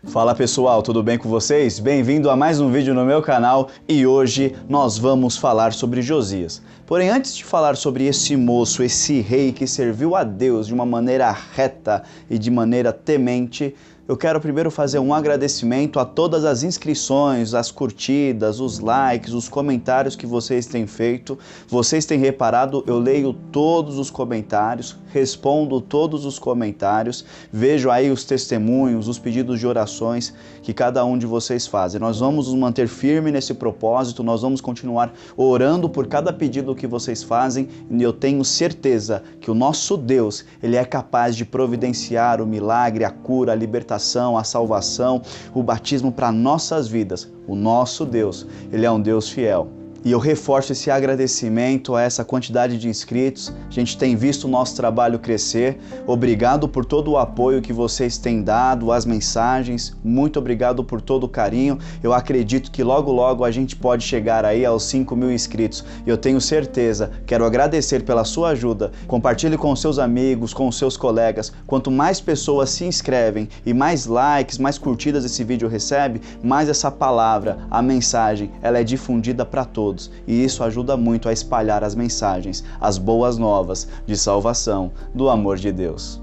Fala pessoal, tudo bem com vocês? Bem-vindo a mais um vídeo no meu canal e hoje nós vamos falar sobre Josias. Porém, antes de falar sobre esse moço, esse rei que serviu a Deus de uma maneira reta e de maneira temente, eu quero primeiro fazer um agradecimento a todas as inscrições, as curtidas, os likes, os comentários que vocês têm feito. Vocês têm reparado, eu leio todos os comentários, respondo todos os comentários, vejo aí os testemunhos, os pedidos de orações que cada um de vocês fazem. Nós vamos nos manter firmes nesse propósito, nós vamos continuar orando por cada pedido que vocês fazem e eu tenho certeza que o nosso Deus, Ele é capaz de providenciar o milagre, a cura, a libertação, a salvação, o batismo para nossas vidas. O nosso Deus, Ele é um Deus fiel. E eu reforço esse agradecimento a essa quantidade de inscritos. A gente tem visto o nosso trabalho crescer. Obrigado por todo o apoio que vocês têm dado, as mensagens. Muito obrigado por todo o carinho. Eu acredito que logo a gente pode chegar aí aos 5.000 inscritos. E eu tenho certeza, quero agradecer pela sua ajuda. Compartilhe com seus amigos, com seus colegas. Quanto mais pessoas se inscrevem e mais likes, mais curtidas esse vídeo recebe, mais essa palavra, a mensagem, ela é difundida para todos. E isso ajuda muito a espalhar as mensagens, as boas novas de salvação, do amor de Deus.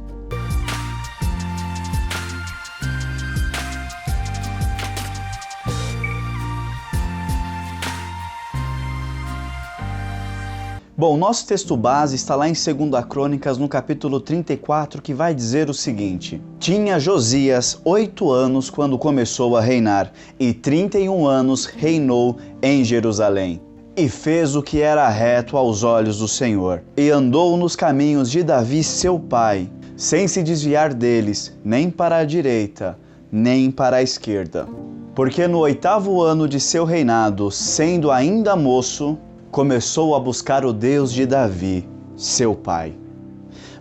Bom, nosso texto base está lá em 2 Crônicas, no capítulo 34, que vai dizer o seguinte: Tinha Josias 8 anos quando começou a reinar, e 31 anos reinou em Jerusalém. E fez o que era reto aos olhos do Senhor, e andou nos caminhos de Davi seu pai, sem se desviar deles, nem para a direita, nem para a esquerda. Porque no 8º ano de seu reinado, sendo ainda moço, começou a buscar o Deus de Davi, seu pai.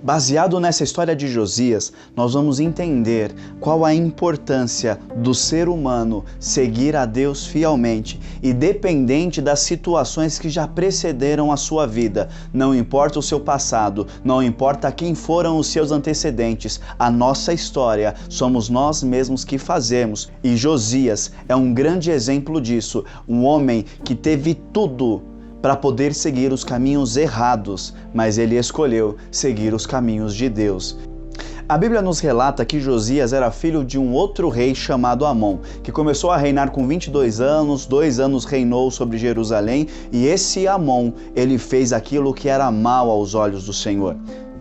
Baseado nessa história de Josias, nós vamos entender qual a importância do ser humano seguir a Deus fielmente, independente das situações que já precederam a sua vida. Não importa o seu passado, não importa quem foram os seus antecedentes, a nossa história somos nós mesmos que fazemos. E Josias é um grande exemplo disso, um homem que teve tudo para poder seguir os caminhos errados, mas ele escolheu seguir os caminhos de Deus. A Bíblia nos relata que Josias era filho de um outro rei chamado Amon, que começou a reinar com 22 anos, 2 anos reinou sobre Jerusalém, e esse Amon, ele fez aquilo que era mal aos olhos do Senhor.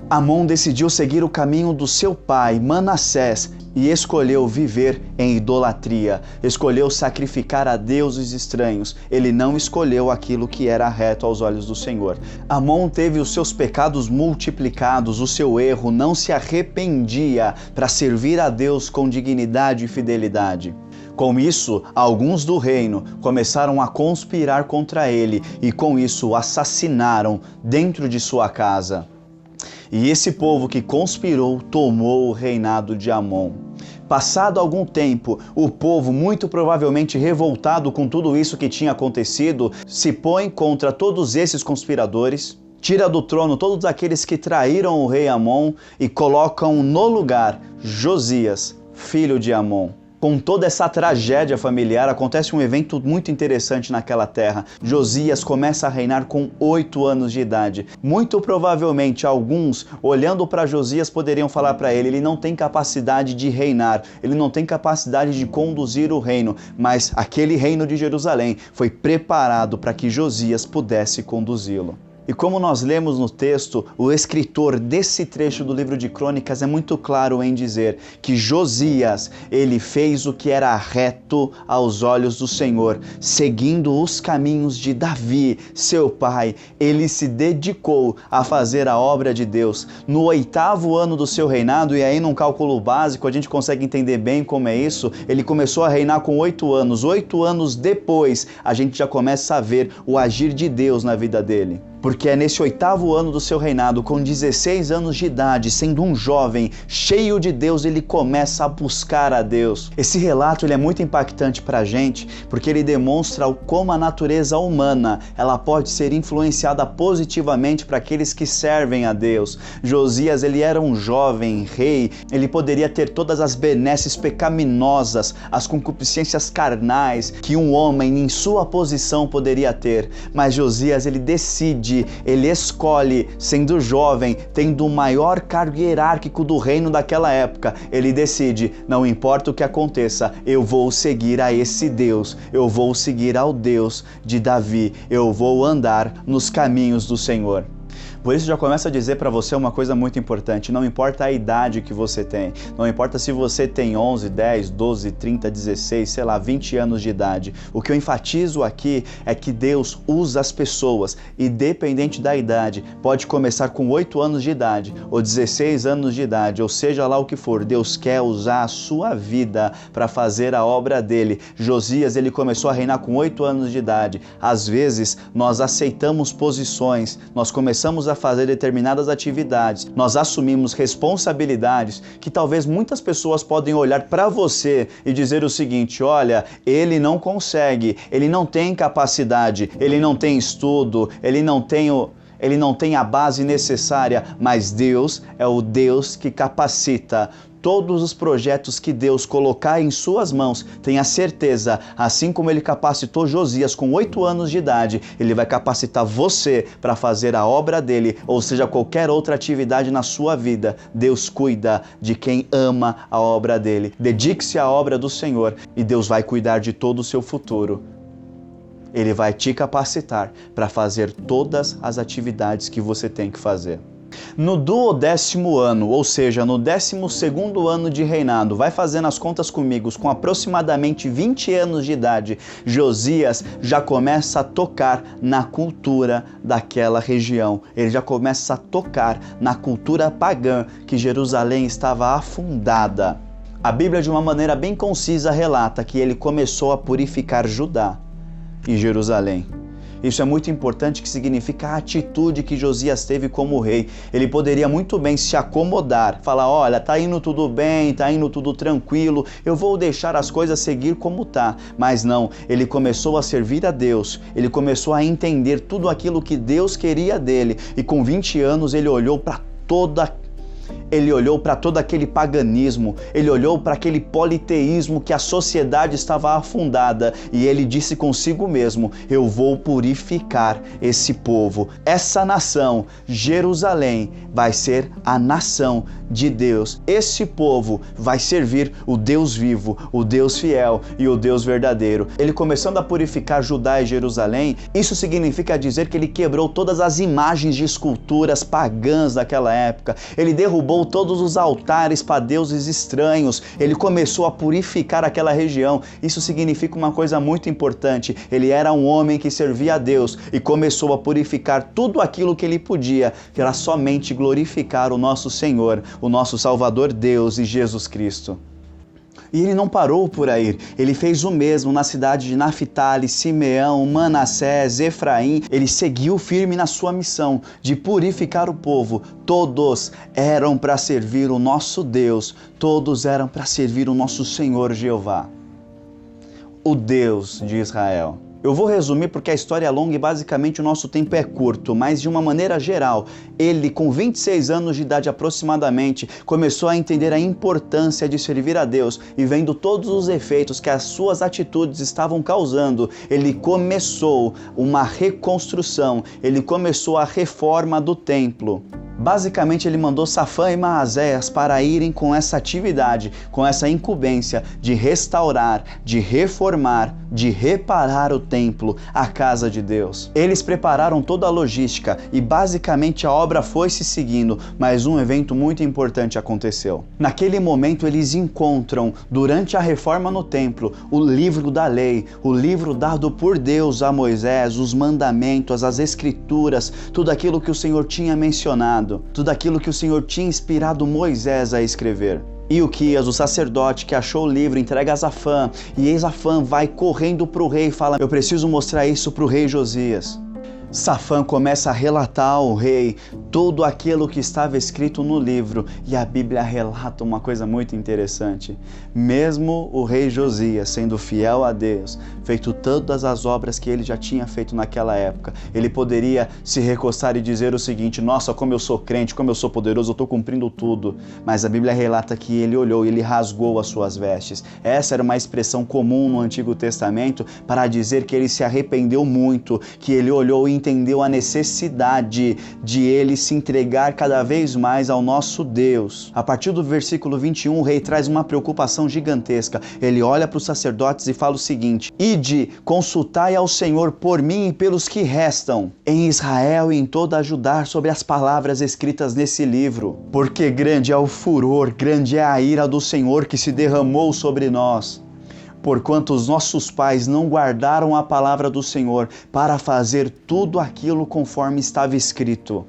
Amon decidiu seguir o caminho do seu pai, Manassés, e escolheu viver em idolatria, escolheu sacrificar a deuses estranhos. Ele não escolheu aquilo que era reto aos olhos do Senhor. Amon teve os seus pecados multiplicados, o seu erro, não se arrependia para servir a Deus com dignidade e fidelidade. Com isso, alguns do reino começaram a conspirar contra ele e com isso o assassinaram dentro de sua casa. E esse povo que conspirou tomou o reinado de Amon. Passado algum tempo, o povo, muito provavelmente revoltado com tudo isso que tinha acontecido, se põe contra todos esses conspiradores, tira do trono todos aqueles que traíram o rei Amon e colocam no lugar Josias, filho de Amon. Com toda essa tragédia familiar, acontece um evento muito interessante naquela terra. Josias começa a reinar com 8 anos de idade. Muito provavelmente alguns, olhando para Josias, poderiam falar para ele não tem capacidade de reinar, ele não tem capacidade de conduzir o reino, mas aquele reino de Jerusalém foi preparado para que Josias pudesse conduzi-lo. E como nós lemos no texto, o escritor desse trecho do livro de Crônicas é muito claro em dizer que Josias, ele fez o que era reto aos olhos do Senhor, seguindo os caminhos de Davi, seu pai. Ele se dedicou a fazer a obra de Deus. No 8º ano do seu reinado, e aí num cálculo básico a gente consegue entender bem como é isso, ele começou a reinar com 8 anos. 8 anos depois, a gente já começa a ver o agir de Deus na vida dele. Porque é nesse 8º ano do seu reinado, com 16 anos de idade, sendo um jovem, cheio de Deus, ele começa a buscar a Deus. Esse relato ele é muito impactante para a gente, porque ele demonstra como a natureza humana ela pode ser influenciada positivamente para aqueles que servem a Deus. Josias ele era um jovem rei, ele poderia ter todas as benesses pecaminosas, as concupiscências carnais que um homem em sua posição poderia ter, mas Josias ele decide, ele escolhe, sendo jovem, tendo o maior cargo hierárquico do reino daquela época, ele decide, não importa o que aconteça, eu vou seguir a esse Deus, eu vou seguir ao Deus de Davi, eu vou andar nos caminhos do Senhor. Por isso já começa a dizer para você uma coisa muito importante, não importa a idade que você tem, não importa se você tem 11, 10, 12, 30, 16, sei lá, 20 anos de idade. O que eu enfatizo aqui é que Deus usa as pessoas, independente da idade. Pode começar com 8 anos de idade, ou 16 anos de idade, ou seja lá o que for. Deus quer usar a sua vida para fazer a obra dele. Josias, ele começou a reinar com 8 anos de idade. Às vezes, nós aceitamos posições, nós começamos a fazer determinadas atividades, nós assumimos responsabilidades que talvez muitas pessoas podem olhar para você e dizer o seguinte: olha, ele não consegue, ele não tem capacidade, ele não tem estudo, ele não tem a base necessária, mas Deus é o Deus que capacita. Todos os projetos que Deus colocar em suas mãos, tenha certeza, assim como ele capacitou Josias com 8 anos de idade, ele vai capacitar você para fazer a obra dele, ou seja, qualquer outra atividade na sua vida. Deus cuida de quem ama a obra dele. Dedique-se à obra do Senhor e Deus vai cuidar de todo o seu futuro. Ele vai te capacitar para fazer todas as atividades que você tem que fazer. No 12º ano, ou seja, no 12º ano de reinado, vai fazendo as contas comigo, com aproximadamente 20 anos de idade, Josias já começa a tocar na cultura daquela região. Ele já começa a tocar na cultura pagã que Jerusalém estava afundada. A Bíblia, de uma maneira bem concisa, relata que ele começou a purificar Judá e Jerusalém. Isso é muito importante, que significa a atitude que Josias teve como rei. Ele poderia muito bem se acomodar, falar: olha, tá indo tudo bem, tá indo tudo tranquilo, eu vou deixar as coisas seguir como tá. Mas não, ele começou a servir a Deus, ele começou a entender tudo aquilo que Deus queria dele, e com 20 anos ele olhou para todo aquele paganismo, ele olhou para aquele politeísmo que a sociedade estava afundada, e ele disse consigo mesmo: eu vou purificar esse povo. Essa nação, Jerusalém, vai ser a nação de Deus. Esse povo vai servir o Deus vivo, o Deus fiel e o Deus verdadeiro. Ele começando a purificar Judá e Jerusalém, isso significa dizer que ele quebrou todas as imagens de esculturas pagãs daquela época. Ele derrubou todos os altares para deuses estranhos. Ele começou a purificar aquela região. Isso significa uma coisa muito importante. Ele era um homem que servia a Deus e começou a purificar tudo aquilo que ele podia para somente glorificar o nosso Senhor, o nosso Salvador Deus e Jesus Cristo. E ele não parou por aí, ele fez o mesmo na cidade de Naftali, Simeão, Manassés, Efraim. Ele seguiu firme na sua missão de purificar o povo. Todos eram para servir o nosso Deus, todos eram para servir o nosso Senhor Jeová, o Deus de Israel. Eu vou resumir porque a história é longa e basicamente o nosso tempo é curto, mas de uma maneira geral, ele com 26 anos de idade aproximadamente, começou a entender a importância de servir a Deus, e vendo todos os efeitos que as suas atitudes estavam causando, ele começou uma reconstrução, ele começou a reforma do templo. Basicamente, ele mandou Safã e Maazéias para irem com essa atividade, com essa incumbência de restaurar, de reformar, de reparar o templo, a casa de Deus. Eles prepararam toda a logística e basicamente a obra foi se seguindo, mas um evento muito importante aconteceu. Naquele momento eles encontram, durante a reforma no templo, o livro da lei, o livro dado por Deus a Moisés, os mandamentos, as escrituras, tudo aquilo que o Senhor tinha mencionado, tudo aquilo que o Senhor tinha inspirado Moisés a escrever. E Ilquias, o sacerdote que achou o livro, entrega a Safã, e Safã vai correndo para o rei e fala: eu preciso mostrar isso para o rei Josias. Safã começa a relatar ao rei tudo aquilo que estava escrito no livro, e a Bíblia relata uma coisa muito interessante. Mesmo o rei Josias, sendo fiel a Deus, feito todas as obras que ele já tinha feito naquela época, ele poderia se recostar e dizer o seguinte: nossa, como eu sou crente, como eu sou poderoso, eu estou cumprindo tudo. Mas a Bíblia relata que ele olhou e ele rasgou as suas vestes. Essa era uma expressão comum no Antigo Testamento para dizer que ele se arrependeu muito, que ele olhou e entendeu a necessidade de ele se entregar cada vez mais ao nosso Deus. A partir do versículo 21, o rei traz uma preocupação gigantesca. Ele olha para os sacerdotes e fala o seguinte: ide, consultai ao Senhor por mim e pelos que restam em Israel e em toda a Judá sobre as palavras escritas nesse livro. Porque grande é o furor, grande é a ira do Senhor que se derramou sobre nós. Porquanto os nossos pais não guardaram a palavra do Senhor para fazer tudo aquilo conforme estava escrito.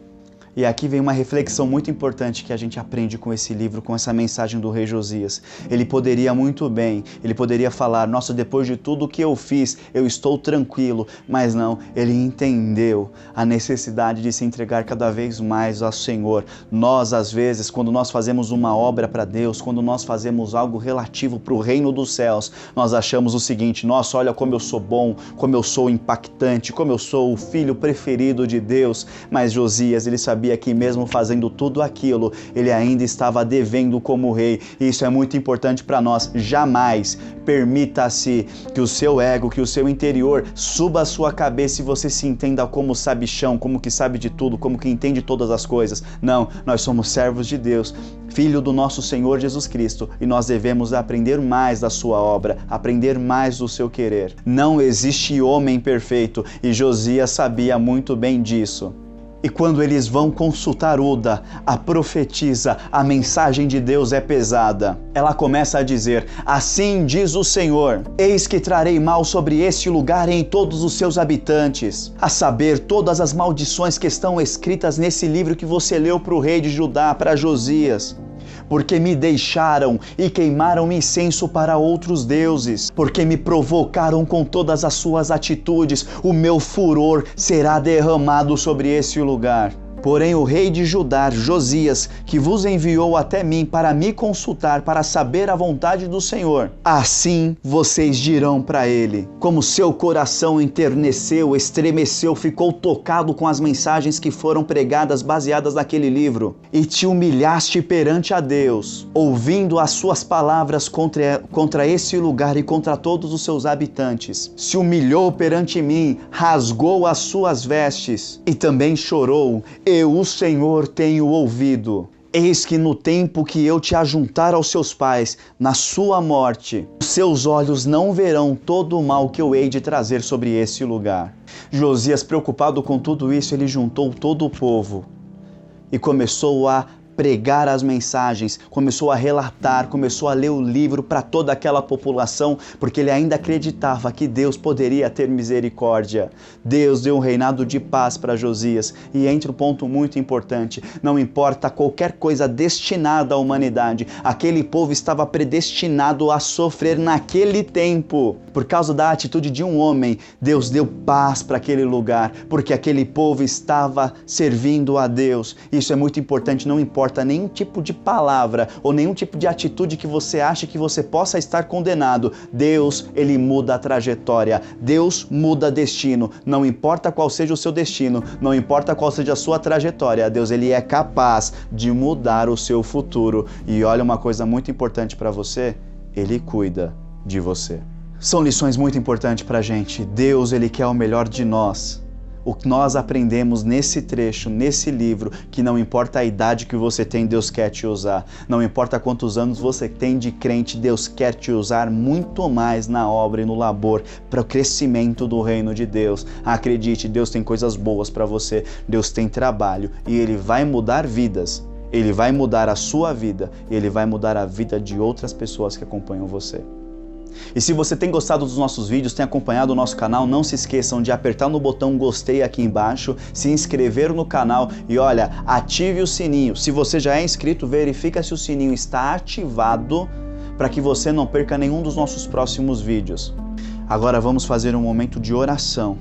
E aqui vem uma reflexão muito importante que a gente aprende com esse livro, com essa mensagem do rei Josias. Ele poderia muito bem, ele poderia falar: nossa, depois de tudo que eu fiz, eu estou tranquilo. Mas não, ele entendeu a necessidade de se entregar cada vez mais ao Senhor. Nós, às vezes, quando nós fazemos uma obra para Deus, quando nós fazemos algo relativo para o reino dos céus, nós achamos o seguinte: nossa, olha como eu sou bom, como eu sou impactante, como eu sou o filho preferido de Deus. Mas Josias, ele sabia que mesmo fazendo tudo aquilo, ele ainda estava devendo como rei. E isso é muito importante para nós. Jamais permita-se que o seu ego, que o seu interior suba a sua cabeça e você se entenda como sabichão, como que sabe de tudo, como que entende todas as coisas. Não, nós somos servos de Deus, filho do nosso Senhor Jesus Cristo, e nós devemos aprender mais da sua obra, aprender mais do seu querer. Não existe homem perfeito, e Josias sabia muito bem disso. E quando eles vão consultar Uda, a profetisa, a mensagem de Deus é pesada. Ela começa a dizer: assim diz o Senhor, eis que trarei mal sobre este lugar e em todos os seus habitantes, a saber, todas as maldições que estão escritas nesse livro que você leu para o rei de Judá, para Josias. Porque me deixaram e queimaram incenso para outros deuses, porque me provocaram com todas as suas atitudes, o meu furor será derramado sobre esse lugar. Porém o rei de Judá, Josias, que vos enviou até mim para me consultar, para saber a vontade do Senhor, assim vocês dirão para ele: como seu coração enterneceu, estremeceu, ficou tocado com as mensagens que foram pregadas baseadas naquele livro, e te humilhaste perante a Deus, ouvindo as suas palavras contra esse lugar e contra todos os seus habitantes, se humilhou perante mim, rasgou as suas vestes e também chorou. Eu, o Senhor, tenho ouvido. Eis que no tempo que eu te ajuntar aos seus pais, na sua morte, os seus olhos não verão todo o mal que eu hei de trazer sobre esse lugar. Josias, preocupado com tudo isso, ele juntou todo o povo e começou a pregar as mensagens, começou a relatar, começou a ler o livro para toda aquela população, porque ele ainda acreditava que Deus poderia ter misericórdia. Deus deu um reinado de paz para Josias. E entra um ponto muito importante: não importa qualquer coisa destinada à humanidade, aquele povo estava predestinado a sofrer naquele tempo. Por causa da atitude de um homem, Deus deu paz para aquele lugar, porque aquele povo estava servindo a Deus. Isso é muito importante, não importa nenhum tipo de palavra ou nenhum tipo de atitude que você ache que você possa estar condenado. Deus, ele muda a trajetória. Deus muda destino. Não importa qual seja o seu destino, não importa qual seja a sua trajetória, Deus, ele é capaz de mudar o seu futuro. E olha uma coisa muito importante para você: ele cuida de você. São lições muito importantes para a gente. Deus, ele quer o melhor de nós. O que nós aprendemos nesse trecho, nesse livro, que não importa a idade que você tem, Deus quer te usar. Não importa quantos anos você tem de crente, Deus quer te usar muito mais na obra e no labor para o crescimento do reino de Deus. Acredite, Deus tem coisas boas para você, Deus tem trabalho e Ele vai mudar vidas. Ele vai mudar a sua vida e Ele vai mudar a vida de outras pessoas que acompanham você. E se você tem gostado dos nossos vídeos, tem acompanhado o nosso canal, não se esqueçam de apertar no botão gostei aqui embaixo, se inscrever no canal e olha, ative o sininho. Se você já é inscrito, verifica se o sininho está ativado para que você não perca nenhum dos nossos próximos vídeos. Agora vamos fazer um momento de oração.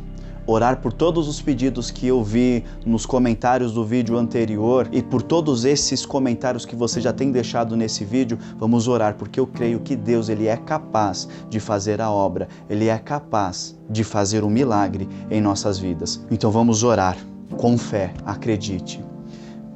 orar por todos os pedidos que eu vi nos comentários do vídeo anterior e por todos esses comentários que você já tem deixado nesse vídeo. Vamos orar, porque eu creio que Deus, Ele é capaz de fazer a obra, Ele é capaz de fazer um milagre em nossas vidas. Então vamos orar com fé, acredite.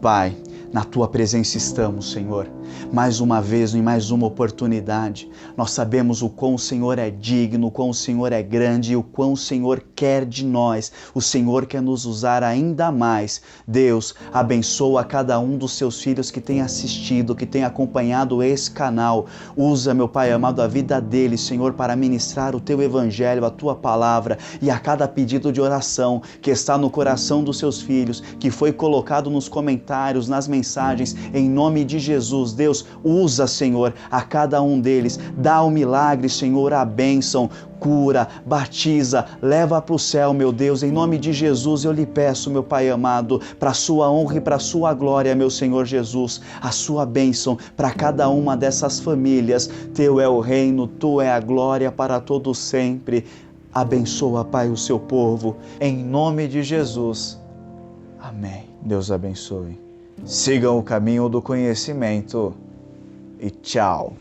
Pai, na Tua presença estamos, Senhor. Mais uma vez, em mais uma oportunidade, nós sabemos o quão o Senhor é digno, o quão o Senhor é grande e o quão o Senhor quer de nós. O Senhor quer nos usar ainda mais. Deus, abençoa cada um dos Seus filhos que tem assistido, que tem acompanhado esse canal. Usa, meu Pai amado, a vida deles, Senhor, para ministrar o Teu Evangelho, a Tua Palavra, e a cada pedido de oração que está no coração dos Seus filhos, que foi colocado nos comentários, nas mensagens, em nome de Jesus. Deus, usa, Senhor, a cada um deles, dá o milagre, Senhor, a bênção, cura, batiza, leva para o céu, meu Deus, em nome de Jesus eu lhe peço, meu Pai amado, para a sua honra e para a sua glória, meu Senhor Jesus, a sua bênção para cada uma dessas famílias. Teu é o reino, Tu é a glória para todos sempre. Abençoa, Pai, o seu povo, em nome de Jesus. Amém. Deus abençoe. Sigam o caminho do conhecimento e tchau.